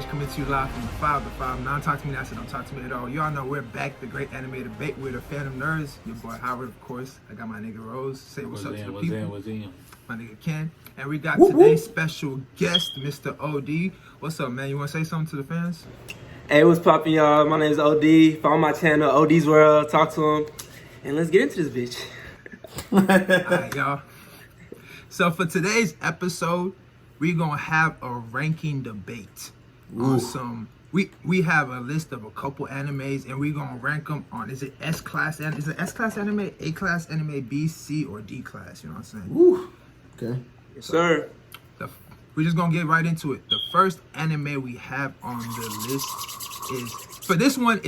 bitch, coming to you live from the 5. Non talk to me, that's it, don't talk to me at all. Y'all know we're back, the great anime debate. We're the Phantom Nerds. Your boy Howard, of course. I got my nigga Rose. Say what's up to the people. What's in? My nigga Ken. And we got today's special guest, Mr. OD. What's up, man? You want to say something to the fans? Hey, what's poppin', y'all? My name is OD. Follow my channel, OD's World. Talk to him. And let's get into this bitch. Alright, y'all. So for today's episode, we're gonna have a ranking debate on some. We have a list of a couple animes, and we're gonna rank them on. Is it S class? Is it S class anime, A class anime, B, C, or D class? You know what I'm saying? Ooh. Okay. Yes, sir. We're just gonna get right into it. The first anime we have on the list is, for this one,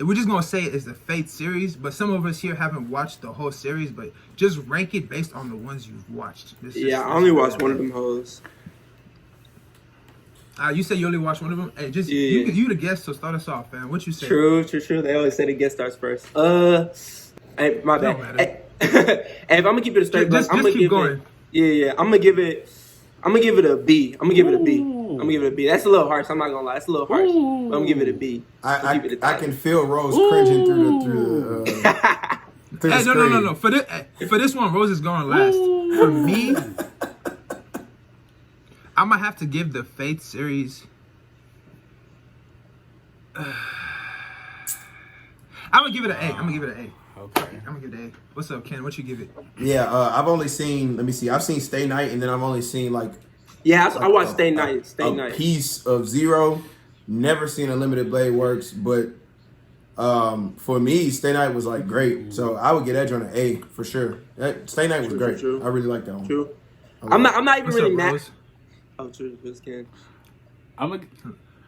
we're just gonna say it's the Fate series, but some of us here haven't watched the whole series, but just rank it based on the ones you've watched. I only watched one of them hoes. You said you only watched one of them? Hey, just Yeah. you the guest, so start us off, man. What you say? True. They always say the guest starts first. Hey, my bad. No Hey, if I'm gonna keep it a straight, Just I'm gonna keep give going. it. I'm gonna give it a B. I'm gonna give it a B. That's a little harsh. I'm not gonna lie. It's a little harsh. But I'm gonna give it a B. I can feel Rose cringing through the Hey, screen. no. For this one, Rose is going last. For me, I'm gonna have to give the Fate series. I'm gonna give it an A. Okay. I'm gonna give it an A. What's up, Ken? What you give it? Yeah, I've only seen. Let me see. I've seen Stay Night, and then I've only seen like. Yeah, I watched Stay Night. A piece of Zero. Never seen Unlimited Blade Works, but for me, Stay Night was like great. So I would get Edge on an A for sure. Stay Night was great. True. I really like that one. True. I'm not even What's really up, mad. Rose? Oh, true. This Ken.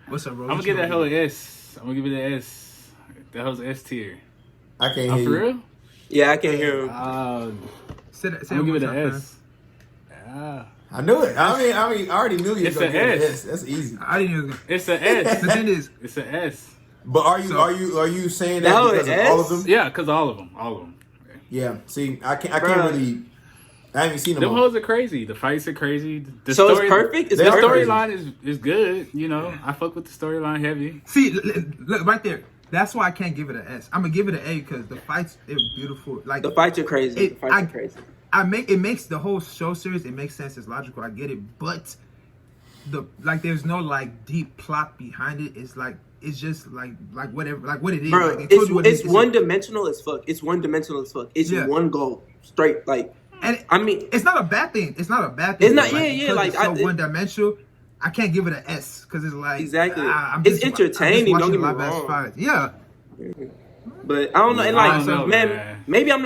What's up, Rose? I'm gonna give that hell an S. I'm gonna give it an S. That hell's S tier. I can't Oh, hear for you. real? Yeah, I can't hear him. I'm Say gonna give it one an more time, S. Ah. I knew it. I mean, I already knew you It's were gonna an get an S. S. That's easy. man. I didn't even. It's an S. The thing is, It's an S. But are you saying that No, because of S? all of them? Yeah, because all of them. Okay. Yeah. See, I can't Bruh. really. I haven't seen them Them all. hoes are crazy. The fights are crazy. The So story, it's perfect? It's The perfect? storyline is good. You know, I fuck with the storyline heavy. see, look right there. That's why I can't give it an S. I'm gonna give it an A because the fights are beautiful. Like The fights are crazy. It makes the whole show series. It makes sense. It's logical. I get it, but there's no like deep plot behind it. It's just like whatever, like what it is. Bro, like, it told you what it's it is. one dimensional as fuck. It's Yeah. one goal. Straight, like, And I mean, it's not a bad thing. It's not a bad thing. It's not- Like, yeah, because like, it's so I- one dimensional. I can't give it an S because it's like Exactly. I'm It's just entertaining, don't watching get me live-ass wrong. fights. Yeah. but I don't know. And I like, don't know, man, maybe I'm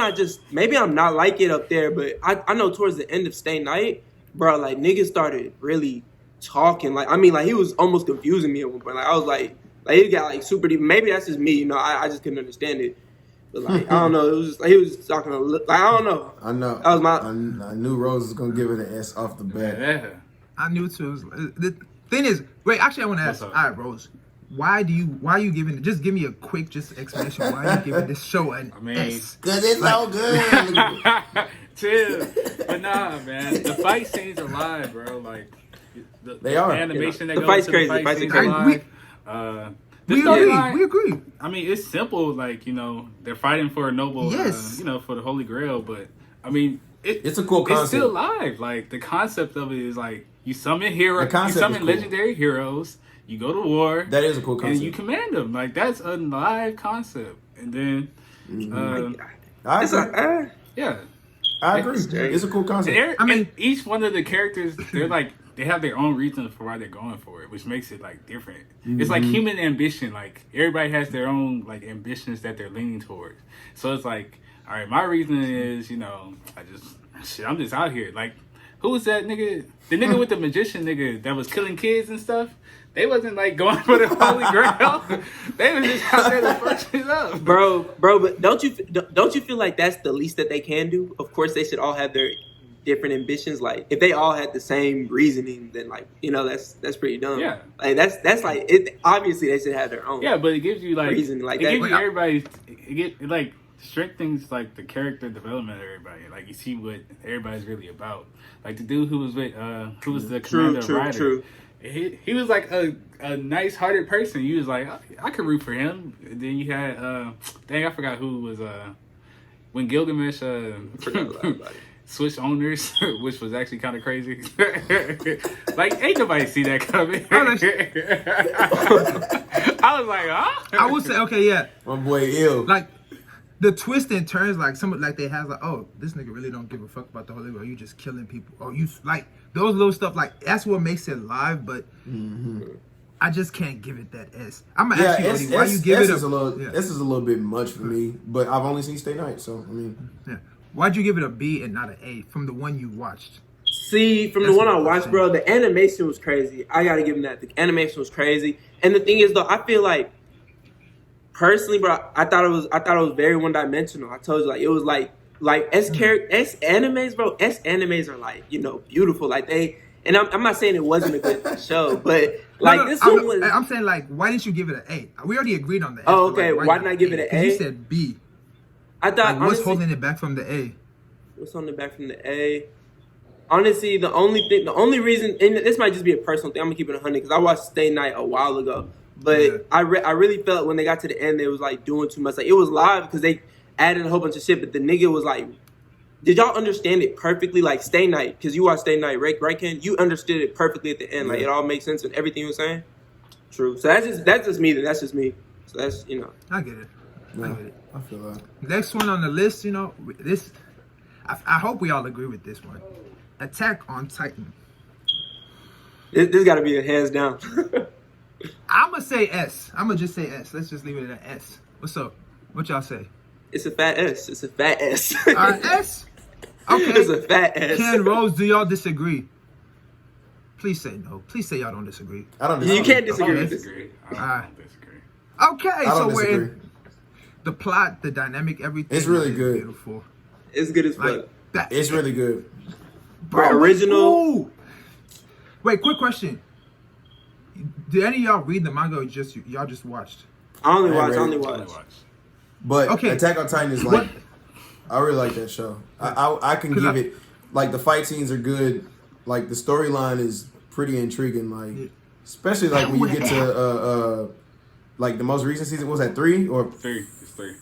not like it up there, but I know towards the end of Stay Night, bro, like niggas started really talking. Like, I mean, like he was almost confusing me at one point. Like I was like he got like super deep. Maybe that's just me, you know. I just couldn't understand it. But like I don't know. It was just like he was talking like I don't know. I know. That was my. I knew Rose was gonna give it an S off the bat. Yeah. I knew too. The thing is, wait. Actually, I want to ask. All What's up? right, Rose. Why are you giving? Just give me a quick explanation. Why are you giving this show an I mean, S? Cause it's so good. Chill. But nah, man. The fight scenes are live, bro. Like, They are. The animation that The goes fight's to crazy. the The fight fights scenes are are crazy. live. We agree. I mean, it's simple. Like, you know, they're fighting for a noble, Yes. for the Holy Grail. But, I mean, It's a cool concept. It's still live. Like, the concept of it is like, you summon heroes, The concept you summon is cool. legendary heroes, you go to war. That is a cool And concept. you command them. Like, that's a live concept. And then, I It's agree. like, yeah. I agree. It's a cool concept. And each one of the characters, they're like, they have their own reasons for why they're going for it, which makes it like different. It's like human ambition. Like everybody has their own like ambitions that they're leaning towards. So it's like, all right, my reason is, I'm just out here. Like, who was that nigga? The nigga with the magician nigga that was killing kids and stuff. They wasn't like going for the Holy Grail. They was just out there to fuck shit up, bro. But don't you feel like that's the least that they can do? Of course, they should all have their different ambitions. Like if they all had the same reasoning, then like that's pretty dumb. Yeah, like that's like it. Obviously, they should have their own. Yeah, but it gives you like reason like it that. gives you everybody. It like strengthens like the character development of everybody. Like you see what everybody's really about. Like the dude who was with who was the commander of Ryder. He was like a nice-hearted person. You was like, I could root for him. And then you had, dang, I forgot who was, when Gilgamesh switched owners, which was actually kind of crazy. Like, ain't nobody see that coming. I was like, huh? I would say, okay, yeah. My boy ill. Like, the twist and turns, like, some, like, they have, like, oh, this nigga really don't give a fuck about the Holy War. You just killing people. Or you, like, those little stuff, like, that's what makes it live, but I just can't give it that S. I'm going to ask you, Odie, why you give it S is a little bit much for me, but I've only seen Stay Night, so, I mean. Yeah. Why'd you give it a B and not an A from the one you watched? See, from the one I watched, bro, the animation was crazy. I gotta give him that. The animation was crazy. And the thing is, though, I feel like, personally, bro, I thought it was very one-dimensional. I told you, like, it was like S animes, bro. S animes are like, you know, beautiful. Like and I'm not saying it wasn't a good show, but like this one was. I'm saying, like, why didn't you give it an A? We already agreed on that. Oh, okay. Why didn't I give it an A? You said B. I thought, like, what's holding it back from the A? What's holding it back from the A? Honestly, the only reason, and this might just be a personal thing. I'm gonna keep it 100 because I watched Stay Night a while ago, but I really felt when they got to the end, they was like doing too much. Like, it was live because they added a whole bunch of shit, but the nigga was like, did y'all understand it perfectly? Like, Stay Night, because you watched Stay Night, right, Ken? You understood it perfectly at the end. Like, it all makes sense and everything you were saying. True. So that's just me. Then that's just me. So that's, you know. I get it. Yeah, I get it. I feel that. Next one on the list, you know, this. I hope we all agree with this one. Attack on Titan. This got to be a hands down. I'm gonna say S. I'm gonna just say S. Let's just leave it at S. What's up? What y'all say? It's a fat S. It's a fat S. S. Okay. It's a fat S. Ken, Rose, do y'all disagree? Please say no. Please say y'all don't disagree. I don't disagree. You can't disagree. I don't disagree. Okay, I don't so disagree. we're in the plot, the dynamic, everything. It's really is good. Beautiful. It's good as fuck. Like that. It's really good. Bro, original. Ooh. Wait, quick question. Did any of y'all read the manga or y'all just watched? I only I watched. watch. But Okay. Attack on Titan is like, I really like that show. I can give it, like, the fight scenes are good. Like, the storyline is pretty intriguing. Like, especially like when you get to like the most recent season. Was that 3 or 3? It's 3.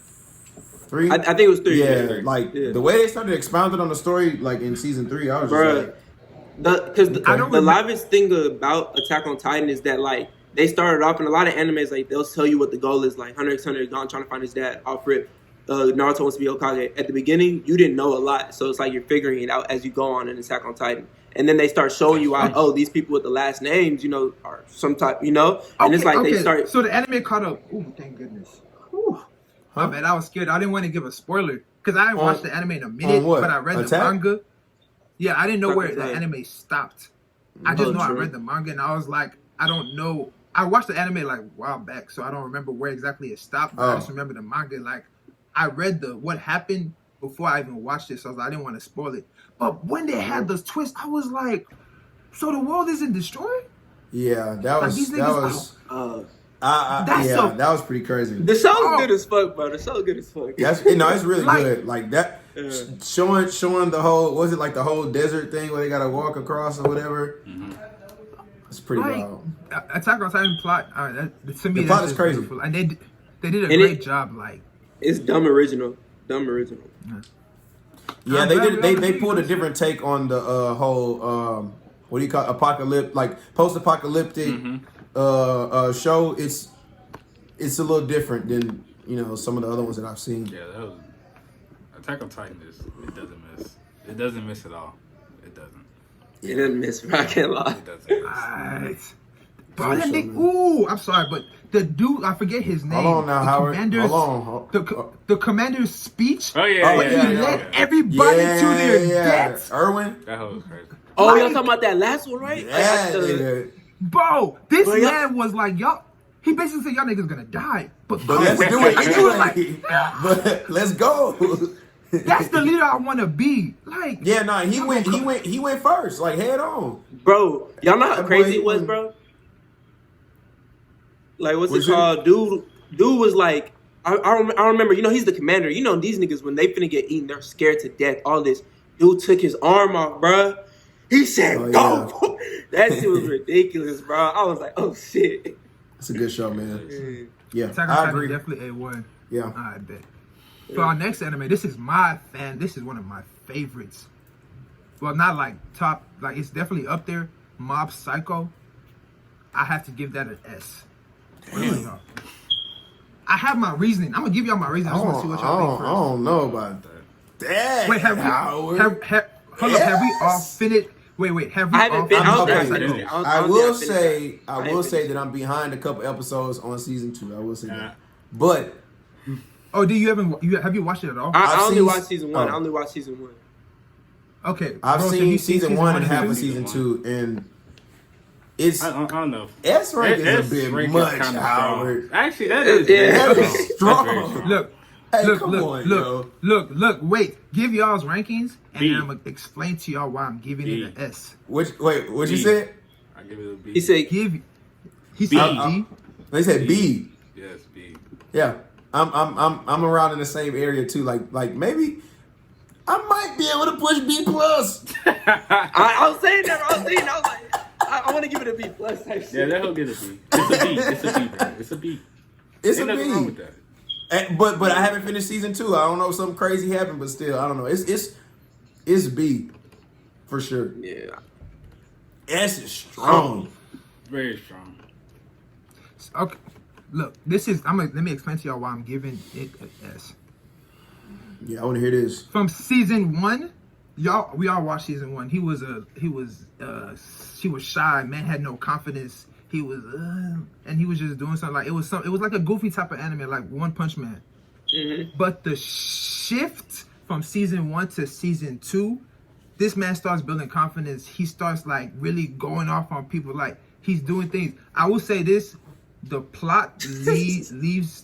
3? I think it was 3. Yeah, like the way they started expounding on the story, like in season 3, I was just like, Because the livest thing about Attack on Titan is that, like, they started off in a lot of animes, like, they'll tell you what the goal is. Like, Hunter x Hunter is gone trying to find his dad off rip. Naruto wants to be Hokage. At the beginning, you didn't know a lot, so it's like you're figuring it out as you go on in Attack on Titan. And then they start showing you out, oh, these people with the last names, you know, are some type, you know? And it's like they start. So the anime caught up. Ooh, thank goodness. Ooh. My bad, I was scared. I didn't want to give a spoiler because I didn't watch the anime in a minute, but I read the manga. Yeah, I didn't know where the anime stopped. I just know I read the manga and I was like, I don't know. I watched the anime like a while back, so I don't remember where exactly it stopped. But I just remember the manga. Like, I read what happened before I even watched it, so I didn't want to spoil it. But when they had this twist, I was like, so the world isn't destroyed? yeah, that was that was pretty crazy. The show's good as fuck, bro. The show's good as fuck. It's really good. Like that, showing the whole, was it like the whole desert thing where they gotta walk across or whatever? Mm-hmm. It's pretty wild. Attack on Titan plot, to me, the plot is crazy, beautiful. And they did a great job. Like, it's dumb original. Yeah, they pulled a different take on the whole what do you call post-apocalyptic show. It's a little different than, you know, some of the other ones that I've seen. Yeah, that was Attack on Titan. It doesn't miss. It doesn't miss at all. It doesn't. It doesn't miss. I can't lie. It doesn't miss. Bro, ooh, I'm sorry, but the dude, I forget his name. Hold on now, Howard. The commander's speech. Oh yeah, he led everybody to their deaths. Irwin. That was crazy. Oh, y'all talking about that last one, right? Yeah. Bro, this man was like, y'all. He basically said, y'all niggas gonna die, but let's do it. And he was like, but let's go. That's the leader I want to be. Like, yeah, no, he went first, like head on. Bro, y'all know how crazy it was, bro? Like, what's it called? Dude was like, I remember, you know, he's the commander. You know, these niggas, when they finna get eaten, they're scared to death. All this. Dude took his arm off, bruh. He said, Oh, "Go!" That shit was ridiculous, bro. I was like, "Oh shit." It's a good show, man. Yeah, Attack on I Titan agree. definitely A1. Yeah. I bet. For our next anime, this is one of my favorites. Well, not like top, like it's definitely up there. Mob Psycho. I have to give that an S. What about y'all? I have my reasoning. I'm gonna give y'all my reasoning. I just want to see what y'all think I first. don't know about that. Wait, have we? Howard. Hold up. Have we all finished? Wait. Have we I haven't all been- I don't finished think I Mob finished Psycho? it. I don't will think I finished say, I will say that I'm behind a couple episodes on season 2. I will say Yeah. that, but Oh, have you watched it at all? I I've only seen- watched season 1. oh. I only watched season 1. Okay, I've bro, so seen you season 1 and half of two? season 2, and it's I don't know. S rank is S a bit rank is much, kinda Howard. strong. Actually, that is Yeah. very That is That's strong. very strong. Look, Hey, look, come look, on, look, yo. look. Wait, give y'all's rankings, and B. then I'm gonna explain to y'all why I'm giving B. it an S. What you B. said? I give it a B. He said, He said B. D. They said B. Yes, B. Yeah, I'm around in the same area too. Like maybe I might be able to push B plus. I was saying that. I was like, I want to give it a B plus type shit. Yeah, that'll get a B. It's a B. It's a B, bro. It's a B. It's Ain't a nothing wrong B. with that. But I haven't finished season 2. I don't know if something crazy happened, but still, I don't know. It's B for sure. Yeah. S is strong. Very strong. Okay, look, let me explain to y'all why I'm giving it an S. Yeah, I want to hear this. From season 1, we all watched season 1. She was shy, man had no confidence. He was and he was just doing something like it was like a goofy type of anime, like One Punch Man. Mm-hmm. But the shift from season 1 to season 2, this man starts building confidence. He starts like really going off on people, like he's doing things. I will say this: the plot leaves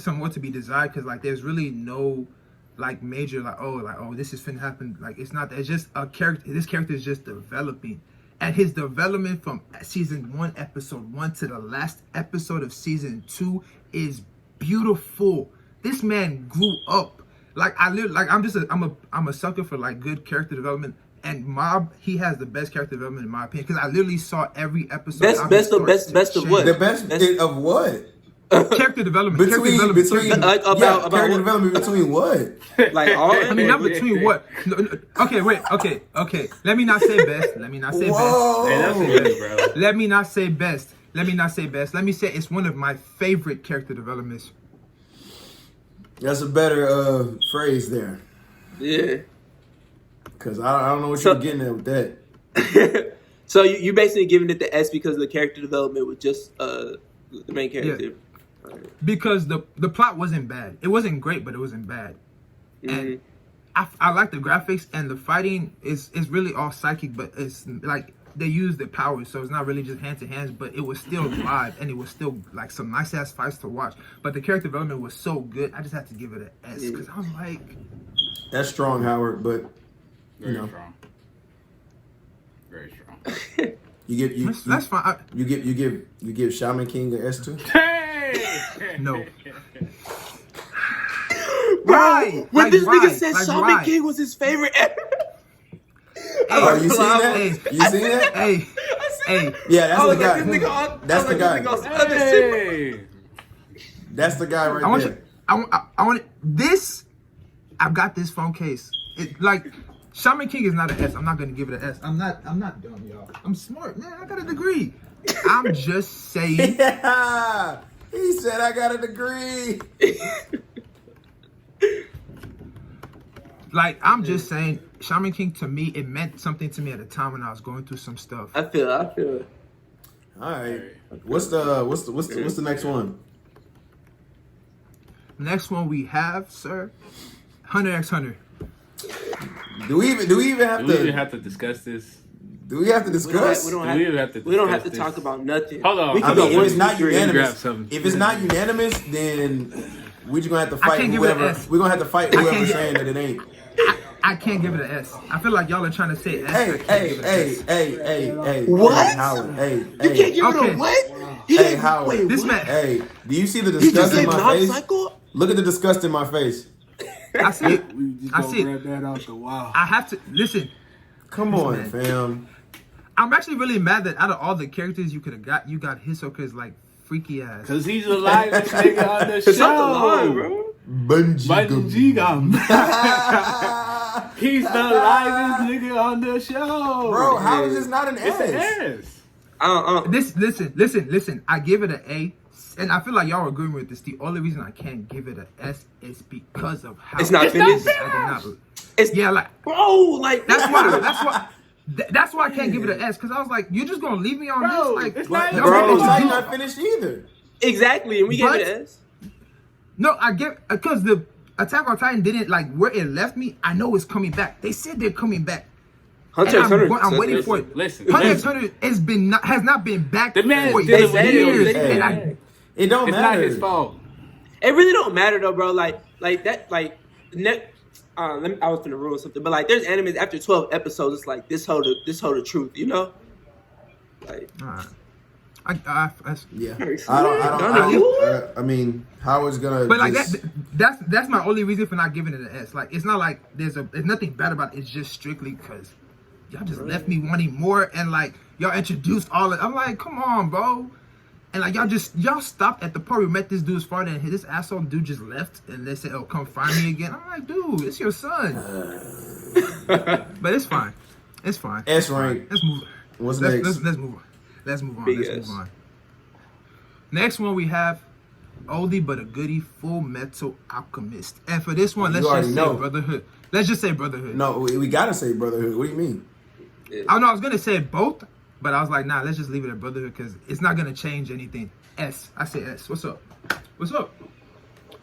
somewhat to be desired, because like there's really no like major oh this is finna happen. Like it's not. It's just a character. This character is just developing. And his development from season 1, episode 1 to the last episode of season 2 is beautiful. This man grew up. Like I'm a sucker for like good character development. And Mob, he has the best character development in my opinion, because I literally saw every episode. Best of what? The best of what? Character development. Between character development between what? Like all. I mean, not between what? No, okay, wait. Okay. Let me not say best. Hey, that's good, bro. Let me not say best. Let me say it's one of my favorite character developments. That's a better phrase there. Yeah. Because I don't know what you're getting at with that. So you basically giving it the S because the character development was just the main character. Yeah. Because the plot wasn't bad. It wasn't great, but it wasn't bad. And I like the graphics, and the fighting is really all psychic, but it's like they use the powers, so it's not really just hand to hands, but it was still live, and it was still like some nice ass fights to watch. But the character development was so good, I just had to give it an S, because I'm like, That's strong, Howard, but Very know. strong. Very strong. that's fine. You give Shaman King an S2? Hey! No. Bro, when this nigga said Like, Shaman why? King was his favorite ever. Oh, you seen that? Hey. You seen that? Hey, Yeah, that's I the was guy. like, this nigga on. That's the guy. This nigga on some other shit. Hey! That's the guy I right want there. you. I want this. I've got this phone case. It like Shaman King is not an S. I'm not gonna give it an S. I'm not dumb, y'all. I'm smart, man. I got a degree. I'm just saying. Yeah, he said I got a degree. Like I'm just saying, Shaman King to me, it meant something to me at a time when I was going through some stuff. I feel it. All right. What's the next one? Next one we have, sir, Hunter x Hunter. Do we even have Do we to? even have to discuss this? Do we have to discuss? We don't Do we even have to We don't have to discuss talk this? about nothing. Hold on. We I can mean, go if one, it's two, not three. grab unanimous, something. if it's not unanimous, then we're just gonna have to I fight can't give it an whoever. S. We're gonna have to fight I can't whoever's give- saying that it ain't. I can't give it an S. I feel like y'all are trying to say S. I can't give it an S. Hey, What? Howard, hey, You can't give it Okay. a what? He Hey, didn't- Howard. Wait, This what? man, Hey, do you see the He just disgust in said my face? non-cycle? Look at the disgust in my face. I see it. We just I gonna see it. grab that out the wall. I have to listen. Come on, fam. I'm actually really mad that out of all the characters you could have got, you got Hisoka's like freaky ass. Because he's the livest nigga on the show. It's not the line, bro. Bungie Gum. He's the livest nigga on the show. Bro, how is this not an It's an S? S. Listen. I give it an A, and I feel like y'all are agreeing with this. The only reason I can't give it an S is because of how It's not finished. Bro, like that's why I can't give it an S, because I was like, you're just gonna leave me on Bro, this? Like, it's not y'all Bro, gonna it's introduce- not finished either. exactly, and we gave it an S. No, I get, because the Attack on Titan didn't, like, where it left me. I know it's coming back. They said they're coming back. Hunter And x Hunter. I'm waiting for it. Listen. Hunter x Hunter has not been back The man for is dealing with years. it. And Hey. It don't It's matter. not his fault. It really don't matter though, bro. Like that, like I was gonna ruin something, but like there's animes after 12 episodes. It's like this hold the truth, you know. Like, Alright. Yeah. Donnie, I mean, Howard's gonna. But like just, that's my only reason for not giving it an S. Like, it's not like there's nothing bad about it. It's just strictly because y'all just left me wanting more, and like y'all introduced all of. I'm like, come on, bro. And like y'all stopped at the part we met this dude's father, and this asshole dude just left, and they said, "Oh, come find me again." I'm like, dude, it's your son. But it's fine. It's fine. S rank. Let's move. What's Let's next? move on. Let's move on. Big Let's S. move on. Next one we have oldie but a goodie, Full Metal Alchemist. And for this one, You let's already just know. say Brotherhood. Let's just say Brotherhood. No, we gotta say Brotherhood. What do you mean? I know I was gonna say both, but I was like, nah, let's just leave it at Brotherhood because it's not gonna change anything. S. I say S. What's up? What's up?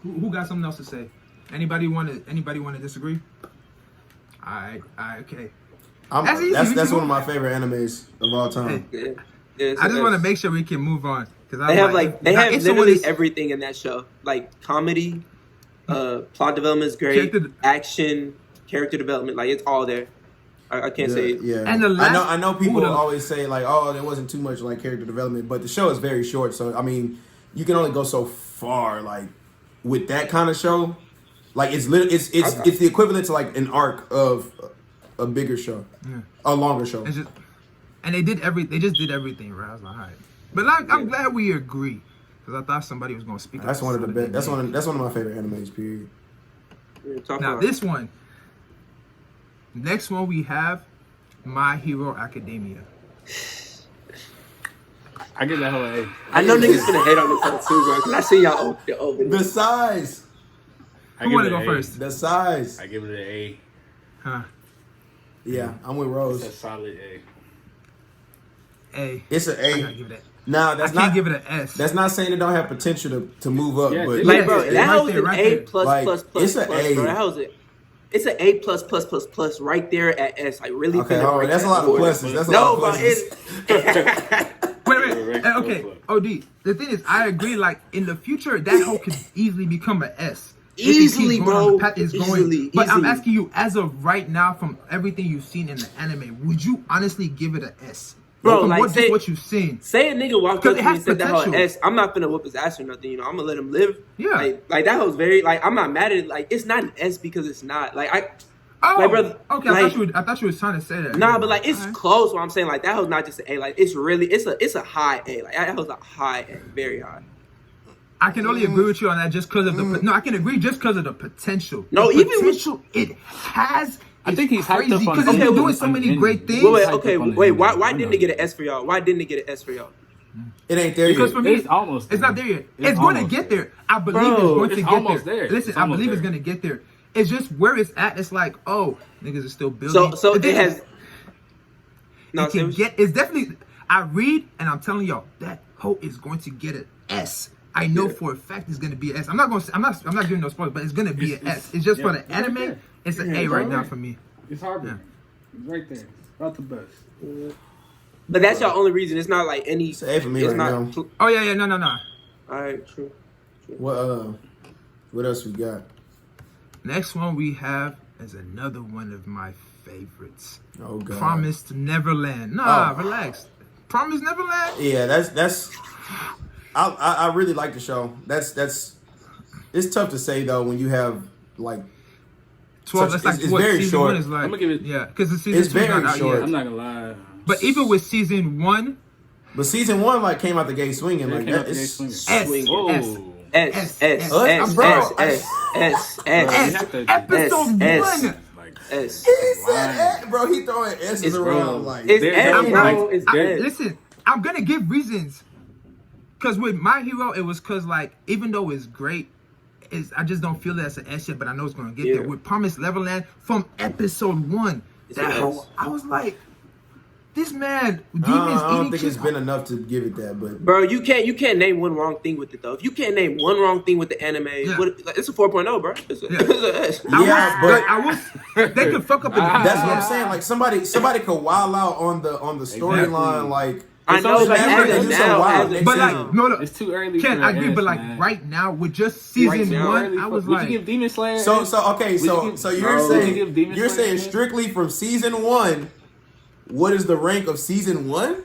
Who got something else to say? Anybody want to disagree? Alright, okay. That's easy. We That's can one of move. my favorite animes of all time. yeah, I just want to make sure we can move on because they have literally everything. everything in that show, like comedy, plot development is great, action, character development, like it's all there. I can't say it. Yeah. And the last- I know people Ooh, the- always say like, oh, there wasn't too much like character development, but the show is very short. So I mean, you can only go so far like with that kind of show. Like it's the equivalent to like an arc of a bigger show, a longer show. It's just, and they just did everything right. I was like, all right. But like, I'm glad we agree because I thought somebody was gonna speak. That's one of the best. That's one of my favorite animes. Period. Now this one. Next one we have My Hero Academia. I give that whole A. I know niggas gonna hate on this one too, bro. Cause I see y'all open. The size. I Who give want it to go an A. first? The size. I give it an A. Huh? Yeah, I'm with It's a Rose. solid A. A. It's an I gotta A. give it Now I that's can't not give it an S. that's not saying it don't have potential to move up, Yeah, but it- Like, bro, Yeah, that right was there, an right A there. plus Like, plus plus it's an plus, A. bro. That was it. It's an A plus plus plus plus right there at S. Like really. okay, finna all right, break that's a that lot of board. pluses. That's a No, lot bro. of pluses. Wait. Okay. OD. The thing is, I agree. Like in the future, that hoe could easily become an S. If he keeps Easily, going bro. on the path it's going. Easily, But I'm easily. asking you, as of right now, from everything you've seen in the anime, would you honestly give it an S? Bro, from like, what you've seen. Say a nigga walked Because up it to me has and said that hoe an potential. S. I'm not finna whoop his ass or nothing. You know, I'm gonna let him live. Yeah. Like that was very like I'm not mad at it. Like it's not an S because it's not like I. Oh, Like, brother, okay. like- I thought you was trying to say that. Nah, but like it's Alright. close. What I'm saying, like that was not just an A. Like it's really it's a high A. Like that was a high A, very high. I can only agree with you on that just because of the. No, I can agree just because of the potential. No, the even with- potential it has. I think he's hyped up on because the he's been doing ending. so many great things. Wait, Hyped okay, up on the wait. ending. Why I didn't know. it get an S for y'all? Why didn't it get an S for y'all? It ain't there Because yet. for me, It's almost It's there. not there yet. It's It's going to almost get there. there. I believe Bro, it's going to it's get almost there. there. Listen, It's I almost believe it's there. going to get there. It's just where it's at. It's like, oh, niggas are still building. So The it thing has. is, No, it can get. It's definitely. I read and I'm telling y'all that hoe is going to get an S. I know for a fact it's going to be an S. I'm not going. I'm not giving no spoilers, but it's going to be an S. It's just for the it's right anime. there. It's an Yeah, A it's right all now right. for me. It's Harvard. It's right there. It's about the best. But that's your only reason. It's not like any. It's A for me It's right not. now. Oh yeah, no. All right, true. What else we got? Next one we have is another one of my favorites. Oh god. Promised Neverland. Nah, Oh. relax. Promised Neverland. Yeah, that's. I really like the show. That's. It's tough to say though when you have like 12. So That's like it's what very season short. 1 is like. I'm gonna give it- Yeah, because the season It's 2 is very not out short. yet. I'm not gonna lie. But even with season 1, But season 1 like came out the gate swinging It like came out that. the It's, gate swinging. S, Whoa. S. S S Us, S bro. S S S Bro, you S have to- Episode S. 1. Like, S. he said, Lying. bro, he throwing S's It's around bro. like. It's They're- S, they're bro. like- It's they're- S. Listen, I'm gonna give reasons. Cause with My Hero, it was cause like even though it's great, I just don't feel it as an S yet, but I know it's gonna get Yeah. there. With Promised Neverland from episode 1, It's an S. I was like, this man, I demons don't eating think kids. it's been enough to give it that, but Bro, you can't name one wrong thing with it though. If you can't name one wrong thing with the anime, it's a 4.0, bro. It's a, Yeah. it's a S. Yeah, but- I was, they could fuck up in the that's what I'm saying. Like somebody could wild out on the storyline. Exactly. Like I know, It's but only as like- of it's so now, wild. as of But now, like, no, It's too early. Ken, for I agree, S, but like man. right now with just season now, 1, I was would like, you give Demon Slayer? so okay, Would you so give- so you're No. Would you give saying Demon you're Slayer saying S? strictly from season 1. What is the rank of season 1?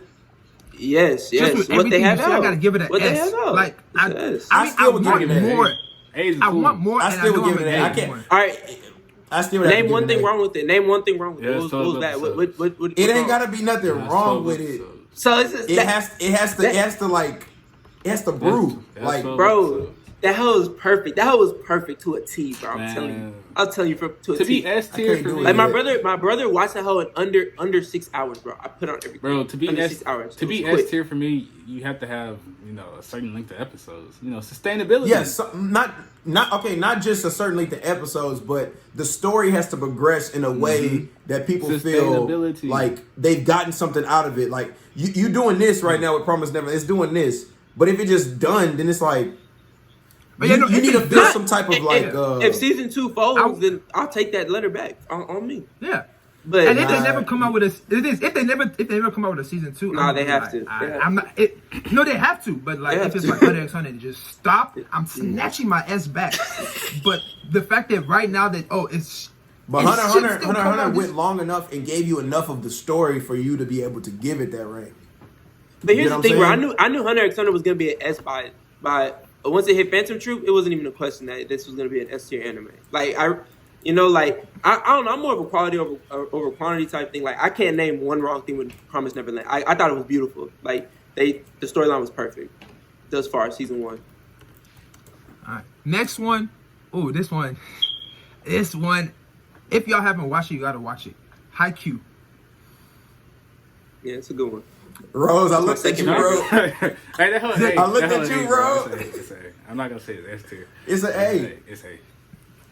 yes, just with what they everything have you say, out. I gotta give it an What they S. have out. Like, It's I an S. mean, still I would want give it an more. A is I cool. want more, I and still I know would I'm give gonna it an A. I get can't. more. All right, I still would have to name give one it thing an A. wrong with it. Name one thing wrong with it. Yeah, What it's was 12 that? episodes. What It ain't wrong? gotta be nothing Yeah, it's wrong 12 with it. episodes. So it's just, It has to like it has to brew. That's Like 12 bro, episodes. that hoe was perfect. That hoe was perfect to a T, bro. I'm Man. telling you. I'll tell you to a To T. be S I tier can't for do me, it. Like Yeah. my brother watched that hoe in under 6 hours, bro. I put on everything. bro. To be under S 6 hours. to be It was S tier for me, you have to have a certain length of episodes. Sustainability. yes, so, not just a certain length of episodes, but the story has to progress in a way that people feel Sustainability. like they've gotten something out of it. Like you doing this right now with Promise Never, it's doing this. But if it's just done, then it's like But you, yeah, no, you if need to it's feel done- some type of like. if season 2 folds, I'll- then I'll take that letter back on me. Yeah. But And if they Nah. never come out with if they never come out with a season 2, Nah, I'm they gonna be have like, to. They have I'm not. No, they have to. But like, They if have it's to. like Hunter x Hunter, just stop. I'm snatching my S back. But the fact that right now that it's But it Hunter should Hunter still Hunter come Hunter out went this- long enough and gave you enough of the story for you to be able to give it that rank. But You here's know the what thing, bro. I'm saying? I knew Hunter x Hunter was gonna be an S by once it hit Phantom Troop, it wasn't even a question that this was gonna be an S tier anime. Like I don't know. I'm more of a quality over quantity type thing. Like I can't name one wrong thing with Promise Neverland. I thought it was beautiful. Like the storyline was perfect thus far, season 1. All right. Next one. Oh, this one. If y'all haven't watched it, you gotta watch it. Haikyuu. Yeah, it's a good one. Rose, I looked at you, bro. Hey, that hoe- hey, I looked that hoe at you, A, bro. It's A. I'm not gonna say it's S tier. It's an A. It's A.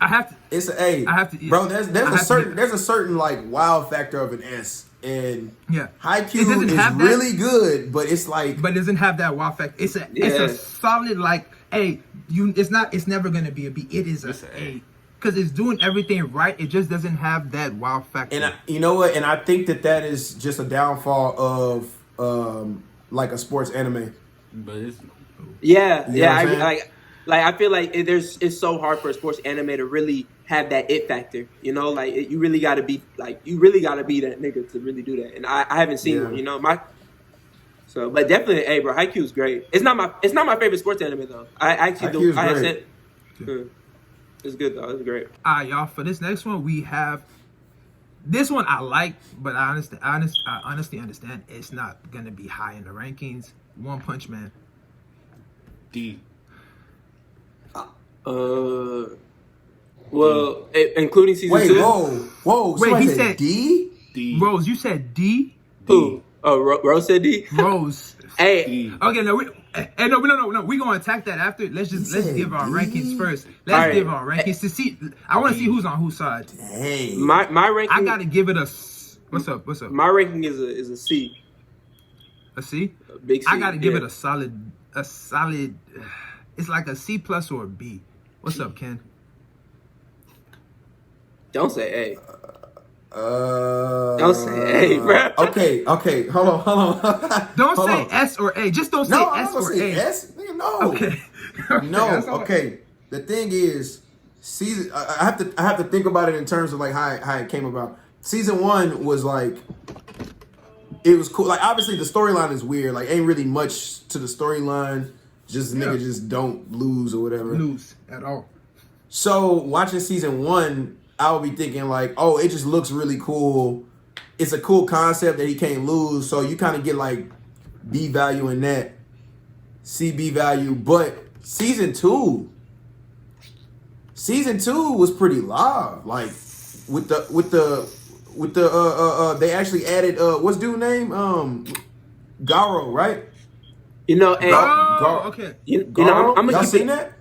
I have to. It's an A. I have to- Bro, there's I have to- there's a certain like wow factor of an S, and Yeah. It Haikyuu doesn't is have that. really good, but it's like But it doesn't have that wow factor. It's a Yeah. solid like it's never gonna be a B. It is It's a a A. Because it's doing everything right. It just doesn't have that wow factor. And you know what? And I think that is just a downfall of like a sports anime. But it's Yeah, You know yeah. what I'm saying? I feel like it's so hard for a sports anime to really have that it factor. You really got to be that nigga to really do that. And I haven't seen Yeah. one. But definitely, hey, bro, Haikyuu is great. It's not my favorite sports anime though. I actually do. Haikyuu's I have great. sent. It's good though. It's great. All right, y'all. For this next one, we have this one I like, but I honestly understand it's not gonna be high in the rankings. One Punch Man. D. Well, including season Wait, 2. whoa! Wait, Somebody he said said- D. D. Rose, you said D. Who? Oh, Rose said D. Rose. Hey, D. Okay, no, no. We're gonna attack that after. Let's said give our D? rankings first. Let's All right. give our rankings to see. I want to see who's on whose side. Hey, my ranking. I gotta give it a. What's up? My ranking is a C. A C. A big C. I gotta give yeah. it a solid. It's like a C plus or a B. What's up, Ken? Don't say A. Don't Don't say A, bro. Okay, hold on. Don't Hold say on. S or A. Just don't say No, I'm S not or gonna say A. S. Nigga, no. Okay. No. That's all. Okay. The thing is, season. I have to think about it in terms of like how it came about. Season 1 was like, it was cool. Like obviously the storyline is weird. Like ain't really much to the storyline. Just nigga just don't lose or whatever. Lose at all. So watching season 1, I would be thinking like, oh, it just looks really cool. It's a cool concept that he can't lose. So you kind of get like B value in that, CB value. But season two was pretty live. Like with the they actually added what's dude's name? Garo, right? You know, and Okay. you know, I'm Y'all gonna seen keep it. that?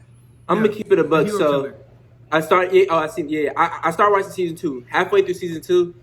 I'm gonna keep it a buck. Hero So killer. I started. Yeah, I seen. Yeah, I started watching season 2. Halfway through season 2,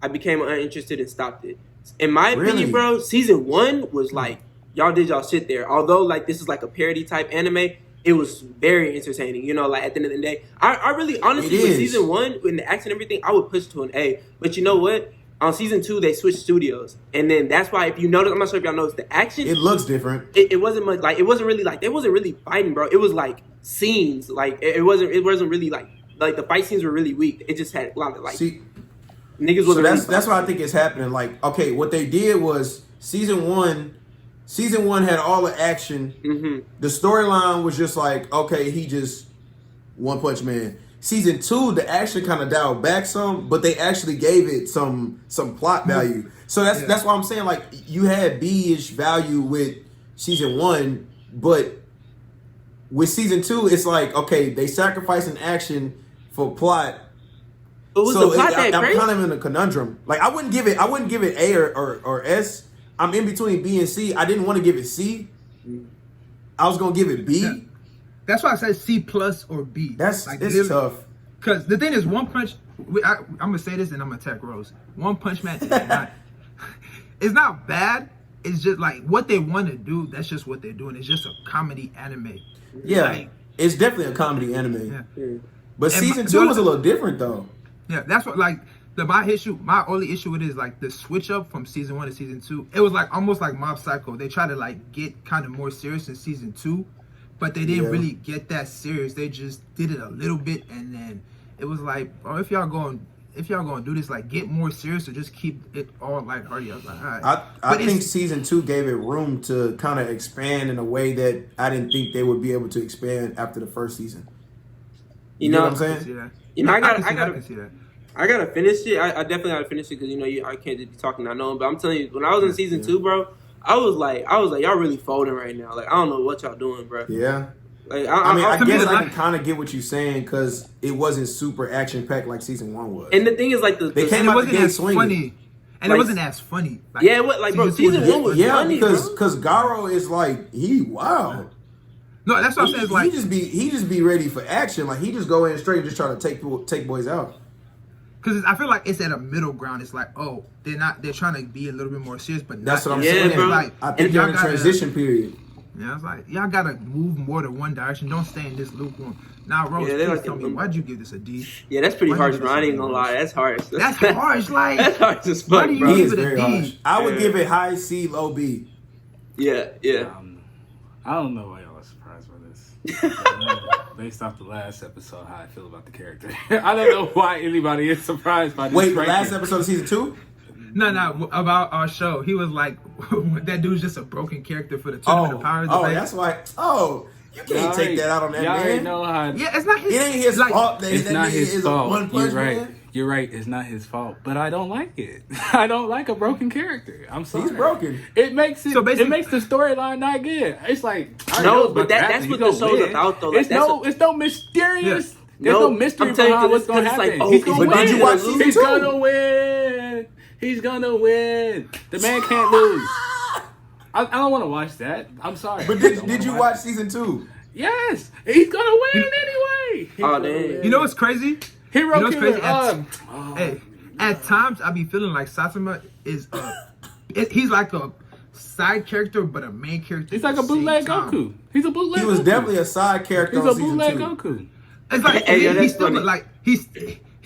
I became uninterested and stopped it. In my opinion, Really? bro, season 1 was like y'all did y'all shit there. Although like this is like a parody type anime, it was very entertaining. You know, like at the end of the day, I really honestly It with is. season 1 with the action and everything, I would push to an A. But you know what? On season 2, they switched studios, and then that's why if you notice, I'm not sure if y'all noticed the action. It looks different. It wasn't much like it wasn't really like they wasn't really fighting, bro. It was like scenes. Like it wasn't really like the fight scenes were really weak. It just had a lot of like See, niggas so wasn't that's really what I think is happening. Like, okay, what they did was season one had all the action. Mm-hmm. The storyline was just like, okay, he just One Punch Man. Season 2, the action kind of dialed back some, but they actually gave it some plot value. So that's why I'm saying like you had B-ish value with season 1, but with season 2, it's like okay, they sacrificing action for plot. But was So the plot that I'm crazy? kind of in a conundrum. Like I wouldn't give it A or S. I'm in between B and C. I didn't want to give it C. I was gonna give it B. Yeah. That's why I said C plus or B. It's literally- tough. Because the thing is, One Punch. I'm gonna say this and I'm gonna attack Rose. One Punch Man is not. It's not bad. It's just like what they want to do. That's just what they're doing. It's just a comedy anime. Yeah, Like, it's definitely a comedy anime. yeah. But And season my- 2 was a little different though. Yeah, that's what like my only issue with it is like the switch up from season 1 to season 2. It was like almost like Mob Psycho. They tried to like get kind of more serious in season 2, but they didn't Yeah. really get that serious. They just did it a little bit, and then it was like, oh, if y'all going to do this, like get more serious or just keep it all lighthearted. I was like, all right. I But think it's- season 2 gave it room to kind of expand in a way that I didn't think they would be able to expand after the first season. You know know, what I'm I can saying? see that. You know, I can gotta see that. I gotta finish it. I definitely gotta finish it because you know I can't just be talking not knowing. But I'm telling you, when I was in season 2, bro, I was like, y'all really folding right now. Like I don't know what y'all doing, bro. Yeah. Like I mean, I to me, guess I like- can kind of get what you're saying because it wasn't super action packed like season 1 was. and the thing is, like They the came And it out the wasn't gate as swinging. funny. And Like- it wasn't as funny. Like, Yeah, what, like, bro, season one was Yeah, funny, because bro. Garo is like wow. No, that's what I'm saying. It's like He just be ready for action. Like he just go in straight and just try to take boys out. because I feel like it's at a middle ground. It's like, oh, they're trying to be a little bit more serious, but That's not what I'm Yeah, saying. bro. Like, I think and you're y'all in a gotta- transition period. Yeah, I was like, y'all gotta move more to one direction. Don't stay in this lukewarm. Now, Rose, Yeah, they please like tell me, them- why'd you give this a D? Yeah, that's pretty Why harsh, you bro. I ain't listen gonna to lie. Rose? That's harsh. That's harsh. Like, That's harsh as Why fuck, do you bro. He is give it a very D? harsh. I would Yeah. give it high C, low B. Yeah, yeah. I don't know why y'all are surprised by this. Based off the last episode, how I feel about the character. I don't know why anybody is surprised by this. Wait, the ranking. last episode of season 2? No, about our show. He was like, that dude's just a broken character for the Tournament of Power. debate. That's why. Oh, you can't Y'all take ain't- that out on that y'all ain't man. know how. Yeah, it's not his. It ain't his like, fault that It's that not nigga his is a fault. One Punch You're right. Man. You're right. It's not his fault, but I don't like it. I don't like a broken character. I'm sorry. He's broken. It makes it. So basically- it makes the storyline not good. It's like I No, know what's but about to that's happen. what He's the gonna show's win. about, though. Like, It's that's no. It's no mysterious. Yeah. There's No, no mystery I'm telling you, behind what's gonna 'cause it's like, happen. oh, He's gonna but win. did you watch season He's 2? gonna win. He's gonna win. The man can't lose. I don't want to watch that. I'm sorry. But I did don't you wanna watch season 2? Yes, he's gonna win anyway. He's Oh, gonna damn. win. You know what's crazy? Hero You know what's Killer. crazy? Hey, at times I be feeling like Satsuma is he's like a side character, but a main character. He's at like a the same bootleg time. Goku. He's a bootleg. He was Goku. definitely a side character He's on a season bootleg 2. Goku. It's like Hey, yeah, he's that's still funny. like he's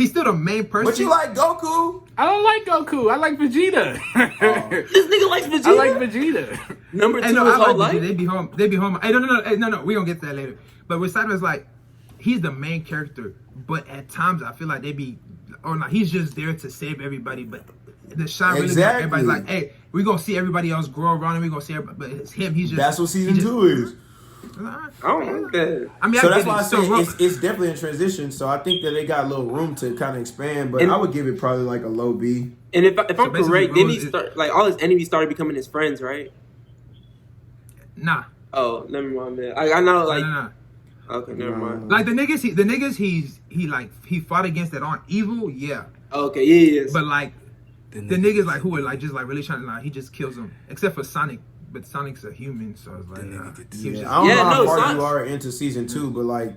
still the main person. But you like Goku? I don't like Goku. I like Vegeta. This nigga likes Vegeta. I like Vegeta. Number 2 Hey, no, his I whole like life. Vegeta. They be home. Hey, no. We gonna get to that later. But with Saiba's like, he's the main character, but at times I feel like they be, or like he's just there to save everybody. But the shine really Exactly. everybody's like, hey, we gonna see everybody else grow around, and we gonna see everybody. But it's him. He's just That's what season he just- 2 is. I don't like that. I mean, So I that's get why I it. say So, it's definitely a transition. So I think that they got a little room to kind of expand, but And- I would give it probably like a low B. And if I'm basically, correct, then he Rose is- start like all his enemies started becoming his friends, right? nah. Oh, never mind, man. I know, like, Nah. okay, never mind. Like the niggas, he fought against that aren't evil, yeah. Okay, yeah. But like the niggas like who are like just like really trying to he just kills them. Except for Sonic, but Sonic's a human, so it's like he was Yeah, just, I don't know how no, far Sonic- you are into season 2, but like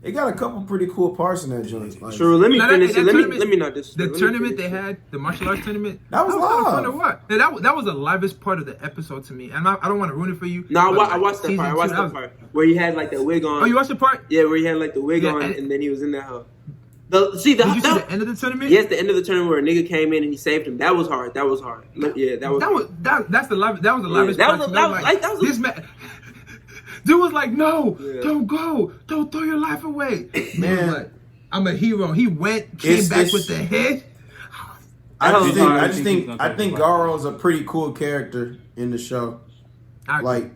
it got a couple pretty cool parts in that joint. Like, True. Let me Now, that- finish that it. Let tournament- me not just the tournament they had, the martial arts tournament. That was kind of fun to live. watch. And that was the livest part of the episode to me. And I don't want to ruin it for you. No, but, I watched that season part. I two, watched that was- part where he had like the wig on. Oh, you watched the part? Yeah, where he had like the wig Yeah, on, and- and then he was in that hoe. Did you see the end of the tournament? Yes, the end of the tournament where a nigga came in and he saved him. That was hard. Yeah, that was. That's the live. That was the livest that part. was to a- me. that was- like, that was a- This man. Dude was like, no, Yeah. don't go, don't throw your life away. Man, Man. like, I'm a hero. He went, came It's- back it's- with the head. I That just was think hard. I think Garo's a pretty cool character in the show. Like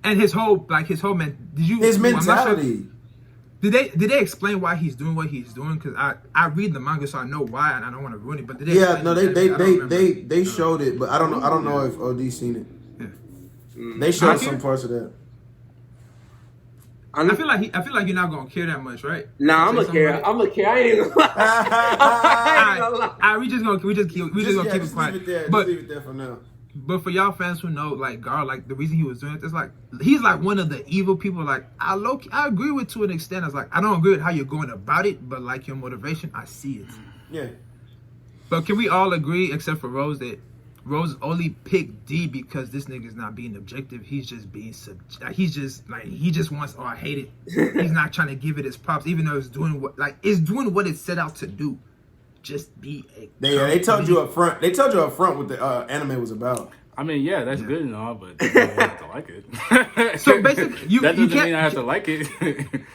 And his whole man. Did you? his I'm not sure- mentality. Did they explain why he's doing what he's doing? Because I read the manga, so I know why, and I don't want to ruin it. But did they? Yeah, explain no, the anime? I don't remember. they showed it, but I don't know if OD's seen it. Yeah. They showed I some hear- parts of that. I feel like you're not gonna care that much, right? Nah, I'm Say gonna care. something I'm gonna care. I ain't gonna lie. I ain't gonna lie. Alright, we just gonna keep it Just quiet. leave it there. But Just leave it there for now. But for y'all fans who know, like Gar, like the reason he was doing it, it's like he's like one of the evil people. Like I agree with to an extent. It's like I don't agree with how you're going about it, but like your motivation, I see it. Yeah. But can we all agree, except for Rose, that Rose only picked D because this nigga's not being objective. He's just being he just wants. Oh, I hate it. He's not trying to give it his props, even though it's doing what it set out to do. Just be a. They told you up front. They told you up front what the anime was about. I mean, yeah, that's good and all, but I don't have to like it. So basically, that you doesn't can't. mean I have to like it.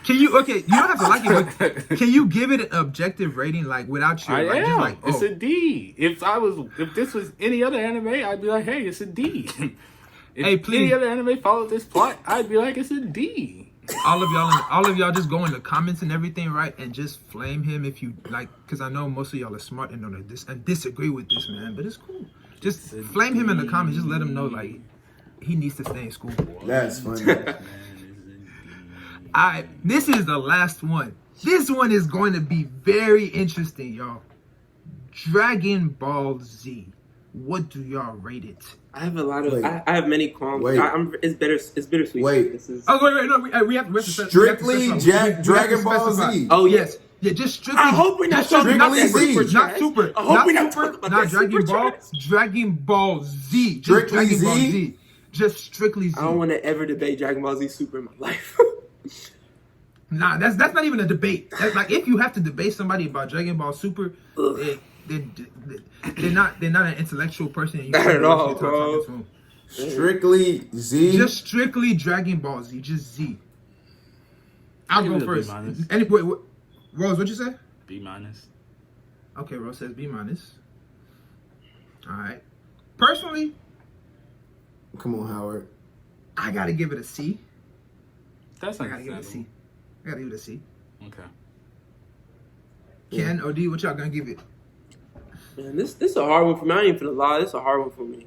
Can you? Okay, you don't have to like it, but can you give it an objective rating, like without your, I like, am. just like, It's a D. If this was any other anime, I'd be like, hey, it's a D. If Hey, please. any other anime followed this plot, I'd be like, it's a D. all of y'all just go in the comments and everything, right, and just flame him if you like, because I know most of y'all are smart and don't and disagree with this man, but it's cool. Just flame him in the comments. Just let him know like he needs to stay in school. That's funny. Alright, this is the last one. This one is going to be very interesting, y'all. Dragon Ball Z. What do y'all rate it? I have a lot of. Wait. I have many qualms. Wait. It's bittersweet. Wait. This is. Oh wait, no, we have to Strictly Dragon Ball Z. Oh yes, yeah, just strictly. I hope we're not just talking about that Strictly super Z. not trash. super. I hope not we're not super. talking about Not that Dragon super Ball. trash. Dragon Ball Z. Just Strictly Dragon Ball Z? Z. Just strictly Z. I don't want to ever debate Dragon Ball Z Super in my life. Nah, that's not even a debate. That's like if you have to debate somebody about Dragon Ball Super, they're not an intellectual person. And you Not can't at all, talk to them. Strictly Z. Just strictly Dragon Ball Z, just Z. I'll give go it a B first. minus. Wait, Rose, what'd you say? B minus. Okay, Rose says B minus. All right. Personally, Come on, Howard. I gotta give it a C. That's I gotta give it a understandable. C. I gotta give it a C. Okay. Ken, OD, what y'all gonna give it? Man, this is a hard one for me. I ain't finna lie. This is a hard one for me.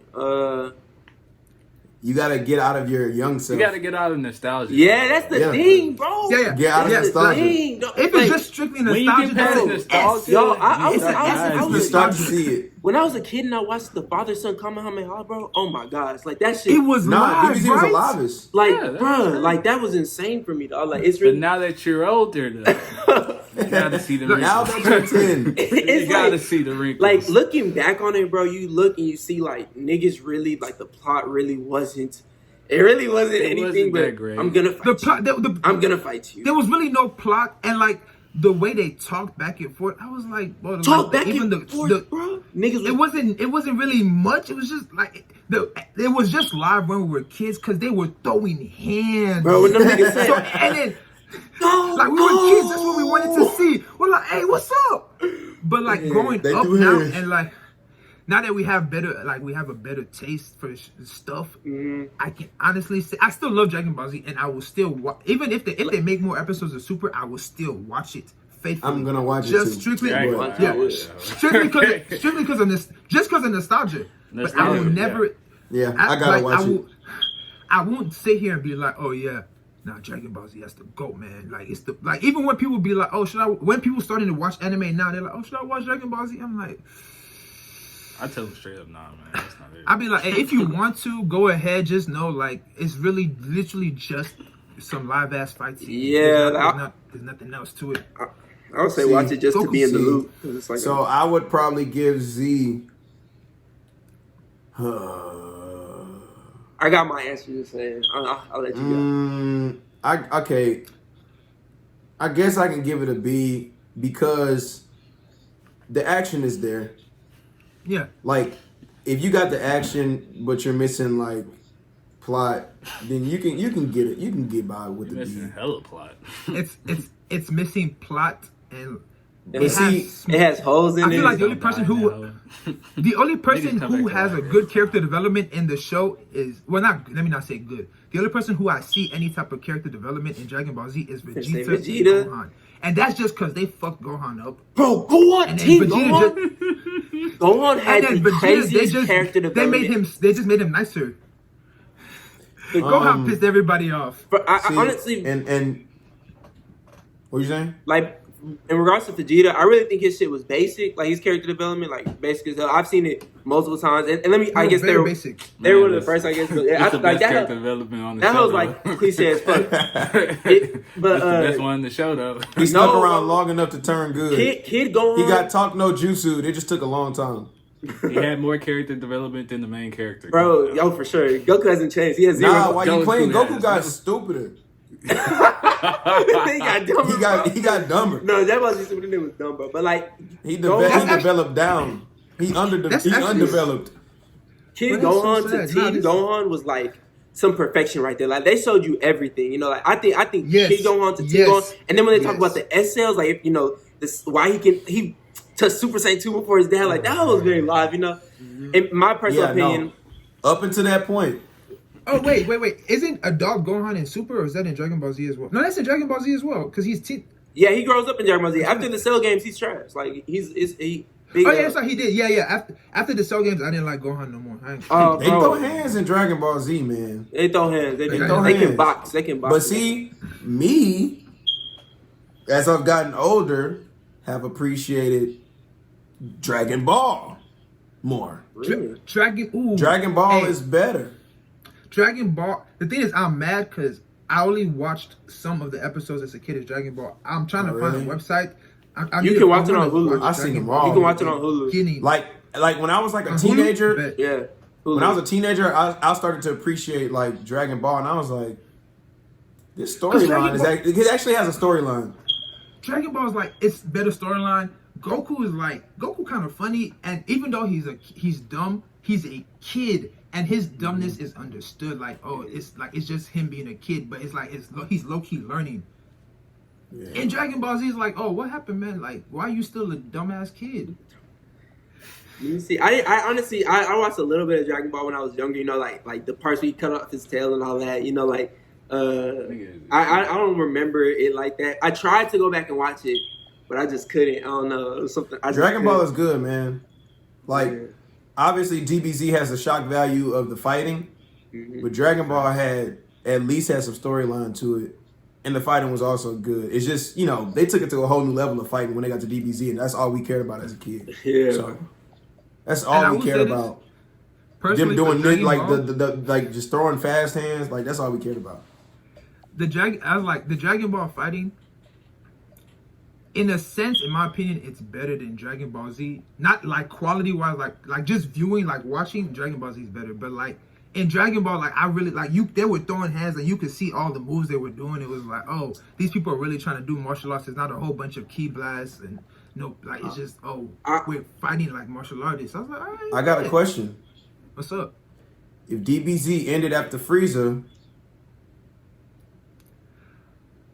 You gotta get out of your young self. You got to get out of nostalgia. Yeah, that's the Yeah. thing, bro. Yeah, yeah. Get out of Yeah, That's the nostalgia. thing. If it's just strictly When you nostalgia, get past though, nostalgia, Yo, I you was- start I was- dying. I You was- start to see it. When I was a kid and I watched the father-son Kamehameha, bro, oh my gosh, like that shit. it was Nah, live, because he was right? alive. like, Yeah, that's bro, true. like that was insane for me, dog. Like it's But really. now that you're older, though, you got to see the wrinkles. Now that you're 10. it's you got to like, see the wrinkles. like looking back on it, bro, you look and you see like niggas really like the plot really wasn't. It really wasn't It anything, wasn't but that great. I'm gonna fight The you. plot, I'm gonna fight you. there was really no plot, and like the way they talked back and forth, I was like, bro, Talk like, back even and forth, bro. Niggas it was wasn't really much. It was just like it was just live when we were kids because they were throwing hands, bro. When them niggas said, So, and then no, like we were kids, that's what we wanted to see. We're like, hey, what's up? But like growing they up threw now hands. and like now that we have a better taste for stuff, I can honestly say I still love Dragon Ball Z, and I will still watch. Even if they make more episodes of Super, I will still watch it faithfully. I'm gonna watch just it too. strictly, Yeah, strictly because of this, just because of nostalgia. But I will never. Yeah, I gotta watch it. I won't sit here and be like, oh yeah. Nah, Dragon Ball Z, that's the GOAT, man. Like it's the even when people be like, oh, when people starting to watch anime now, they're like, oh, should I watch Dragon Ball Z? I'm like, I tell them straight up, nah, man, that's not it. I'll be like, hey, if you want to, go ahead. Just know, like, it's really literally just some live ass fight scene. Yeah, there's nothing else to it. I would say watch it just to be in the loop. It's like so I would probably give Z. I got my answer. Just saying, I'll let you go. Okay. I guess I can give it a B because the action is there. Yeah. Like, if you got the action but you're missing like plot, then you can get it. You can get by with the missing B. hella plot. It's missing plot and. It has holes in it. I feel like the only person who has a good character development in the show is let me not say good. The only person who I see any type of character development in Dragon Ball Z is Vegeta. And Gohan. And that's just because they fucked Gohan up. Bro, Gohan, Gohan had the craziest character development. They just made him nicer. Gohan pissed everybody off. But I honestly, and what you saying? Like, in regards to Vegeta, I really think his shit was basic. Like his character development, like basic as hell. I've seen it multiple times, and let me. I guess they were basic. They were one of the first. I guess. But it's the like best character development on the show. That was like cliche as fuck. But it's the best one in the show, though. He stuck around long enough to turn good. Kid Gohan. He got talk no jutsu. It just took a long time. He had more character development than the main character. Bro, for sure. Goku hasn't changed. He has zero. Nah, while you playing, Goku got stupider. He got dumber. He got dumber. No, that wasn't stupid. It was dumb, bro. But like, he developed down. He underdeveloped. Kid Gohan to Teen Gohan was like some perfection right there. Like they showed you everything. You know, like I think yes. Kid Gohan to Teen Gohan, and then when they talk about the S cells, like you know, this why he touched Super Saiyan 2 before his dad. Like that was very live. You know, in my personal opinion, up until that point. Oh wait! Isn't Adult Gohan in Super, or is that in Dragon Ball Z as well? No, that's in Dragon Ball Z as well because he's Yeah, he grows up in Dragon Ball Z. After the Cell games, he's trash. Like he. Big, that's right. He did. Yeah. After the Cell games, I didn't like Gohan no more. They throw hands in Dragon Ball Z, man. They throw hands. They can box. They can box. But see, me, as I've gotten older, have appreciated Dragon Ball more. Really? Dragon Ball is better. Dragon Ball. The thing is, I'm mad because I only watched some of the episodes as a kid of Dragon Ball. I'm trying to find a website. You can watch it on Hulu. I seen them all. You can watch it on Hulu. Like when I was like a teenager. Yeah. When I was a teenager, I started to appreciate like Dragon Ball, and I was like, this storyline it actually has a storyline. Dragon Ball is like it's better storyline. Goku kind of funny, and even though he's dumb, he's a kid. And his dumbness is understood. Like, it's just him being a kid, but he's low key learning. Yeah. In Dragon Ball Z, it's like, oh, what happened, man? Like, why are you still a dumbass kid? Let me see. I honestly watched a little bit of Dragon Ball when I was younger. You know, like the parts where he cut off his tail and all that. You know, like I don't remember it like that. I tried to go back and watch it, but I just couldn't. I don't know. It was something. Dragon Ball is good, man. Like. Yeah. Obviously, DBZ has the shock value of the fighting, but Dragon Ball had some storyline to it, and the fighting was also good. It's just, you know, they took it to a whole new level of fighting when they got to DBZ, and that's all we cared about as a kid. Yeah, so that's all we cared about. Them doing the just throwing fast hands, like that's all we cared about. The Dragon Ball fighting. In a sense, in my opinion, it's better than Dragon Ball Z. Not like quality wise, like just viewing, like watching Dragon Ball Z is better. But like in Dragon Ball, like I really they were throwing hands and you could see all the moves they were doing. It was like, oh, these people are really trying to do martial arts. It's not a whole bunch of ki blasts and it's just we're fighting like martial artists. I was like, all right. I got a question. What's up? If DBZ ended after Frieza,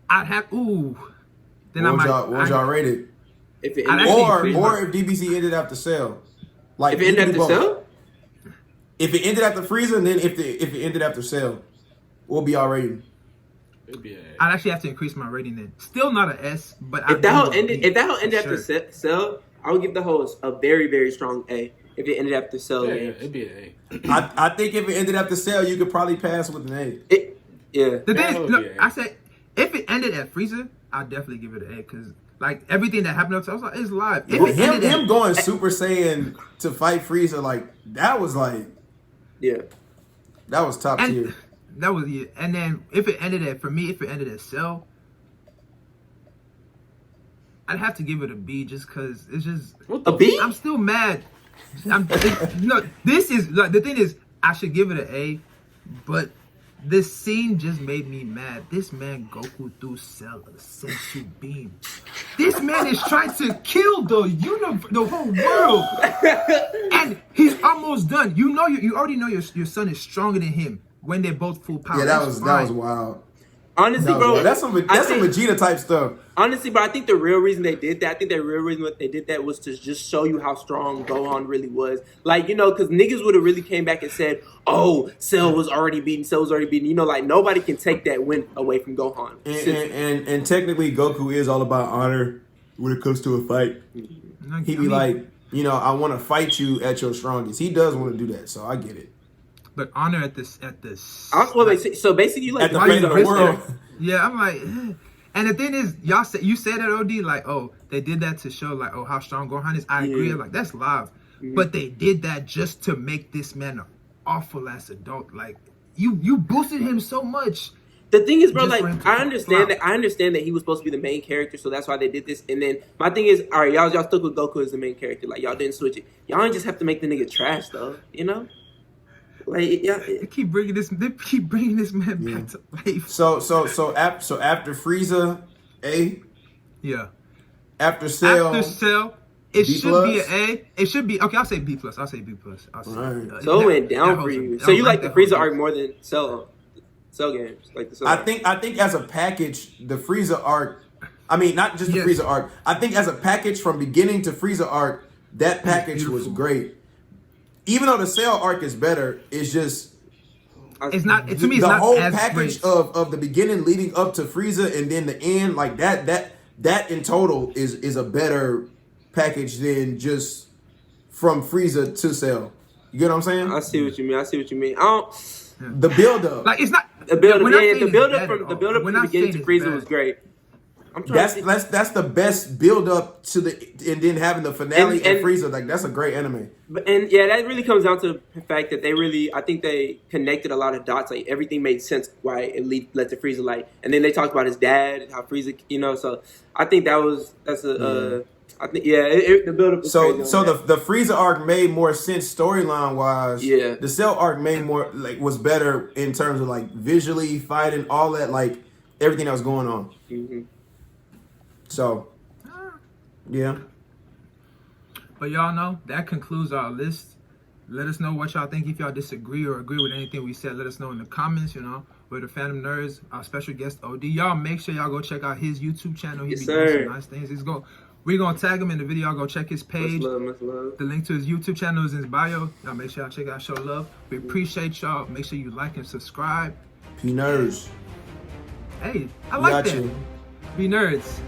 I'd have then what would y'all rate it? If it or if DBZ ended after Cell, Like If it ended you can after do both. Cell? If it ended after Frieza, and then if it ended after Cell, what would be our rating? It'd be I'd actually have to increase my rating then. Still not an S, but If that whole ended, B, if that whole for ended sure. after Cell, I would give the host a very, very strong A. If it ended after Cell, yeah, games. it'd be an A. I think if it ended after Cell, you could probably pass with an A. Yeah. The thing That is, would look, be a- I said if it ended at Frieza, I'd definitely give it an A because like everything that happened up to, I was like, it's live. If it ended Him at, going Super Saiyan to fight Frieza, like that was Yeah. top tier. and that was it. And then if it ended at, for me, if it ended at Cell, I'd have to give it a B just because it's just. What A B? I'm still mad. No, this is like, the thing is I should give it an A, but this scene just made me mad. This man Goku threw Cell a sensu beam. This man is trying to kill the whole world, and he's almost done. You know, you already know your son is stronger than him when they're both full power. Yeah, that That's was fine. wild. Honestly, That was bro, wild. That's some Vegeta type stuff. honestly, bro, I think the real reason they did that, what they did that was to just show you how strong Gohan really was. Like, you know, because niggas would have really came back and said, oh, Cell was already beaten. You know, like, nobody can take that win away from Gohan. And technically, Goku is all about honor when it comes to a fight. He be like, you know, I want to fight you at your strongest. He does want to do that, so I get it. but honor at this. So basically, you like At the Why fate you of the risk world. it? Yeah, I'm like, and the thing is, you said that OD like, oh, they did that to show like, oh, how strong Gohan is. I agree, Yeah. like that's live, but they did that just to make this man an awful ass adult. Like, you boosted him so much. The thing is, bro, Just like for him to I understand flop. that. I understand that he was supposed to be the main character, so that's why they did this. And then my thing is, all right, y'all stuck with Goku as the main character. Like y'all didn't switch it. Y'all ain't just have to make the nigga trash though. You know, like yeah. They keep bringing this man back to life. So after Frieza, A. Yeah. After Cell, After Cell, it B should be plus? an A. It should be okay. I'll say B plus. I'll say B plus. Alright. So it went down for you. So you like the Frieza arc more than Cell games, like the Cell. I think as a package, the Frieza arc. I mean, not just the Yes. Frieza arc. I think as a package from beginning to Frieza arc, that package was beautiful. great. Even though the Cell arc is better, it's just It's not. To me, it's the not whole as package great. of the beginning leading up to Frieza and then the end, like that in total is a better package than just from Frieza to Cell. You get what I'm saying? I see what you mean. I don't. The build up. Like it's not The build we're up, not saying the it's build up bad from at the all. build up We're from the not beginning to saying Frieza it's was bad. great. I'm trying to see. That's the best build up to the and then having the finale And- and Frieza. Like that's a great anime. And yeah, that really comes down to the fact that I think they connected a lot of dots. Like everything made sense why it led to Frieza. Like, and then they talked about his dad and how Frieza, you know. So I think I think the build up. So the Frieza arc made more sense storyline wise. Yeah. The Cell arc made more was better in terms of like visually fighting all that like everything that was going on. Mm-hmm. So yeah. But y'all know that concludes our list. Let us know what y'all think. If y'all disagree or agree with anything we said, let us know in the comments. You know, we're the Phantom Nerds. Our special guest OD. Y'all make sure y'all go check out his YouTube channel. He Yes, be sir. doing some nice things. We're gonna tag him in the video. Y'all go check his page. Much love. The link to his YouTube channel is in his bio. Y'all make sure y'all check out Show Love. We appreciate y'all. Make sure you like and subscribe. P nerds. Hey, I like Got that. you. Be nerds.